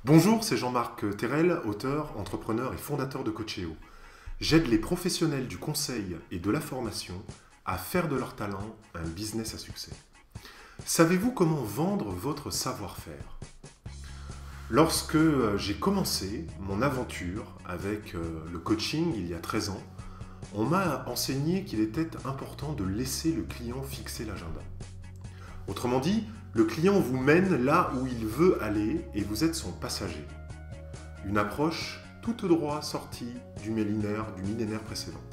Bonjour, c'est Jean-Marc Terrel, auteur, entrepreneur et fondateur de Coachéo. J'aide les professionnels du conseil et de la formation à faire de leur talent un business à succès. Savez-vous comment vendre votre savoir-faire? Lorsque j'ai commencé mon aventure avec le coaching il y a 13 ans, on m'a enseigné qu'il était important de laisser le client fixer l'agenda. Autrement dit, le client vous mène là où il veut aller et vous êtes son passager. Une approche toute droit sortie du millénaire précédent.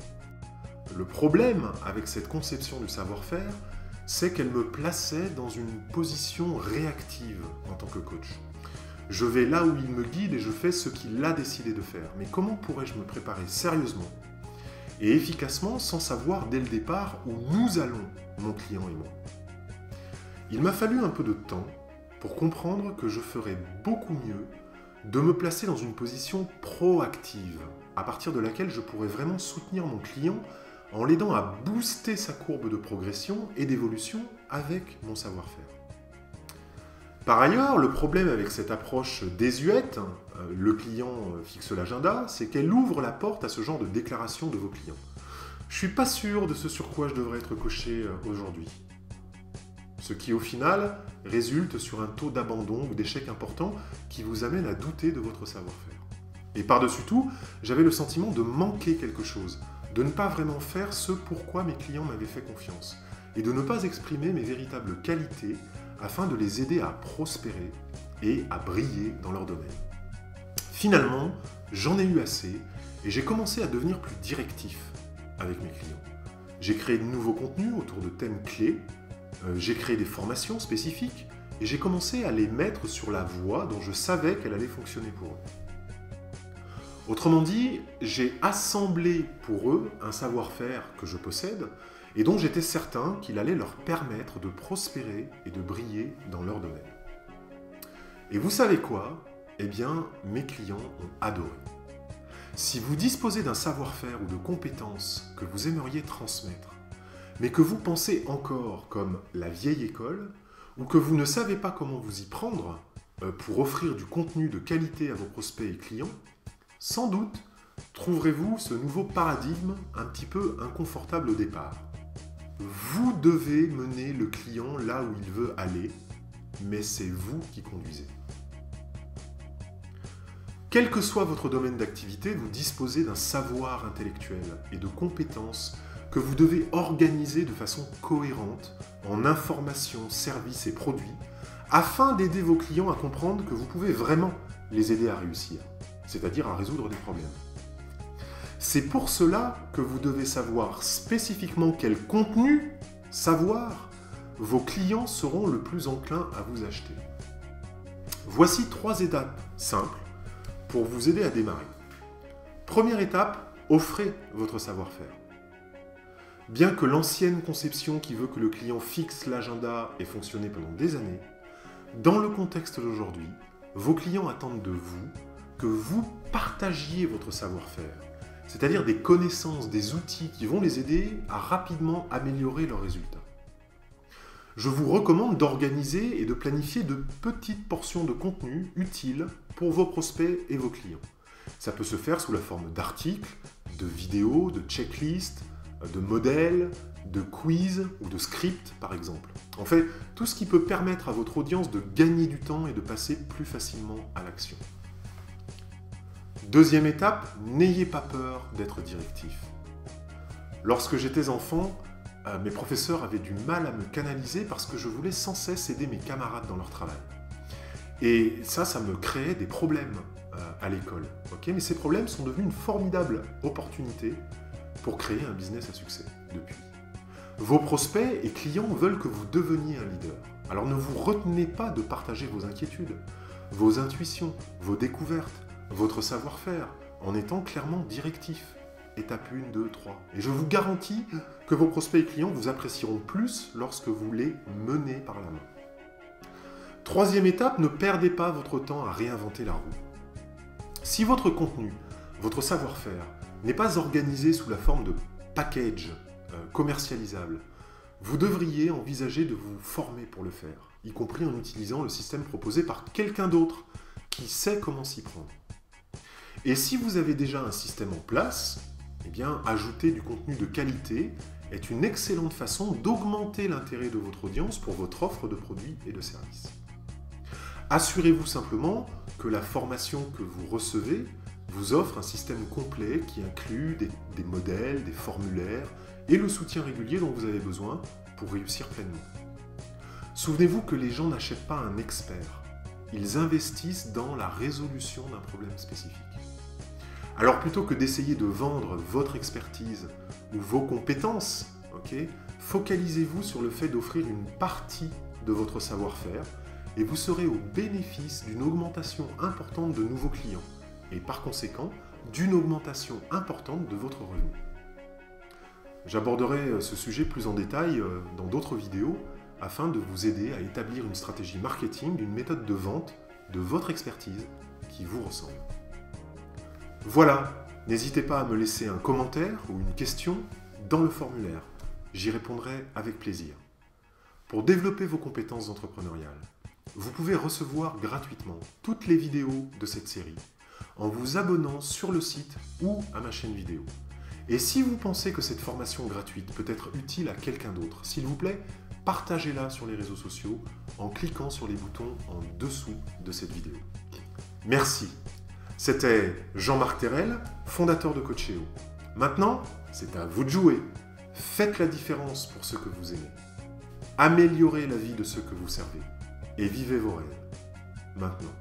Le problème avec cette conception du savoir-faire, c'est qu'elle me plaçait dans une position réactive en tant que coach. Je vais là où il me guide et je fais ce qu'il a décidé de faire. Mais comment pourrais-je me préparer sérieusement et efficacement sans savoir dès le départ où nous allons, mon client et moi? Il m'a fallu un peu de temps pour comprendre que je ferais beaucoup mieux de me placer dans une position proactive, à partir de laquelle je pourrais vraiment soutenir mon client en l'aidant à booster sa courbe de progression et d'évolution avec mon savoir-faire. Par ailleurs, le problème avec cette approche désuète, le client fixe l'agenda, c'est qu'elle ouvre la porte à ce genre de déclaration de vos clients. Je ne suis pas sûr de ce sur quoi je devrais être coaché aujourd'hui. Ce qui, au final, résulte sur un taux d'abandon ou d'échec important qui vous amène à douter de votre savoir-faire. Et par-dessus tout, j'avais le sentiment de manquer quelque chose, de ne pas vraiment faire ce pourquoi mes clients m'avaient fait confiance, et de ne pas exprimer mes véritables qualités afin de les aider à prospérer et à briller dans leur domaine. Finalement, j'en ai eu assez et j'ai commencé à devenir plus directif avec mes clients. J'ai créé de nouveaux contenus autour de thèmes clés. J'ai créé des formations spécifiques et j'ai commencé à les mettre sur la voie dont je savais qu'elle allait fonctionner pour eux. Autrement dit, j'ai assemblé pour eux un savoir-faire que je possède et dont j'étais certain qu'il allait leur permettre de prospérer et de briller dans leur domaine. Et vous savez quoi? Eh bien, mes clients ont adoré. Si vous disposez d'un savoir-faire ou de compétences que vous aimeriez transmettre, mais que vous pensez encore comme la vieille école, ou que vous ne savez pas comment vous y prendre pour offrir du contenu de qualité à vos prospects et clients, sans doute trouverez-vous ce nouveau paradigme un petit peu inconfortable au départ. Vous devez mener le client là où il veut aller, mais c'est vous qui conduisez. Quel que soit votre domaine d'activité, vous disposez d'un savoir intellectuel et de compétences que vous devez organiser de façon cohérente en informations, services et produits afin d'aider vos clients à comprendre que vous pouvez vraiment les aider à réussir, c'est-à-dire à résoudre des problèmes. C'est pour cela que vous devez savoir spécifiquement quel contenu, savoir, vos clients seront le plus enclins à vous acheter. Voici 3 étapes simples pour vous aider à démarrer. Première étape, offrez votre savoir-faire. Bien que l'ancienne conception qui veut que le client fixe l'agenda ait fonctionné pendant des années, dans le contexte d'aujourd'hui, vos clients attendent de vous que vous partagiez votre savoir-faire, c'est-à-dire des connaissances, des outils qui vont les aider à rapidement améliorer leurs résultats. Je vous recommande d'organiser et de planifier de petites portions de contenu utiles pour vos prospects et vos clients. Ça peut se faire sous la forme d'articles, de vidéos, de checklists, de modèles, de quiz ou de scripts par exemple. En fait, tout ce qui peut permettre à votre audience de gagner du temps et de passer plus facilement à l'action. Deuxième étape, n'ayez pas peur d'être directif. Lorsque j'étais enfant, mes professeurs avaient du mal à me canaliser parce que je voulais sans cesse aider mes camarades dans leur travail. Et ça me créait des problèmes à l'école. Okay, mais ces problèmes sont devenus une formidable opportunité pour créer un business à succès depuis. Vos prospects et clients veulent que vous deveniez un leader. Alors ne vous retenez pas de partager vos inquiétudes, vos intuitions, vos découvertes, votre savoir-faire, en étant clairement directif. Étape 1, 2, 3. Et je vous garantis que vos prospects et clients vous apprécieront plus lorsque vous les menez par la main. Troisième étape, ne perdez pas votre temps à réinventer la roue. Si votre contenu, votre savoir-faire, n'est pas organisé sous la forme de package commercialisable, vous devriez envisager de vous former pour le faire, y compris en utilisant le système proposé par quelqu'un d'autre qui sait comment s'y prendre. Et si vous avez déjà un système en place, eh bien, ajouter du contenu de qualité est une excellente façon d'augmenter l'intérêt de votre audience pour votre offre de produits et de services. Assurez-vous simplement que la formation que vous recevez vous offre un système complet qui inclut des modèles, des formulaires et le soutien régulier dont vous avez besoin pour réussir pleinement. Souvenez-vous que les gens n'achètent pas un expert, ils investissent dans la résolution d'un problème spécifique. Alors plutôt que d'essayer de vendre votre expertise ou vos compétences, focalisez-vous sur le fait d'offrir une partie de votre savoir-faire et vous serez au bénéfice d'une augmentation importante de nouveaux clients et par conséquent d'une augmentation importante de votre revenu. J'aborderai ce sujet plus en détail dans d'autres vidéos afin de vous aider à établir une stratégie marketing, une méthode de vente de votre expertise qui vous ressemble. Voilà, n'hésitez pas à me laisser un commentaire ou une question dans le formulaire. J'y répondrai avec plaisir. Pour développer vos compétences entrepreneuriales, vous pouvez recevoir gratuitement toutes les vidéos de cette série en vous abonnant sur le site ou à ma chaîne vidéo. Et si vous pensez que cette formation gratuite peut être utile à quelqu'un d'autre, s'il vous plaît, partagez-la sur les réseaux sociaux en cliquant sur les boutons en dessous de cette vidéo. Merci. C'était Jean-Marc Terrel, fondateur de Coachéo. Maintenant, c'est à vous de jouer. Faites la différence pour ceux que vous aimez. Améliorez la vie de ceux que vous servez. Et vivez vos rêves. Maintenant.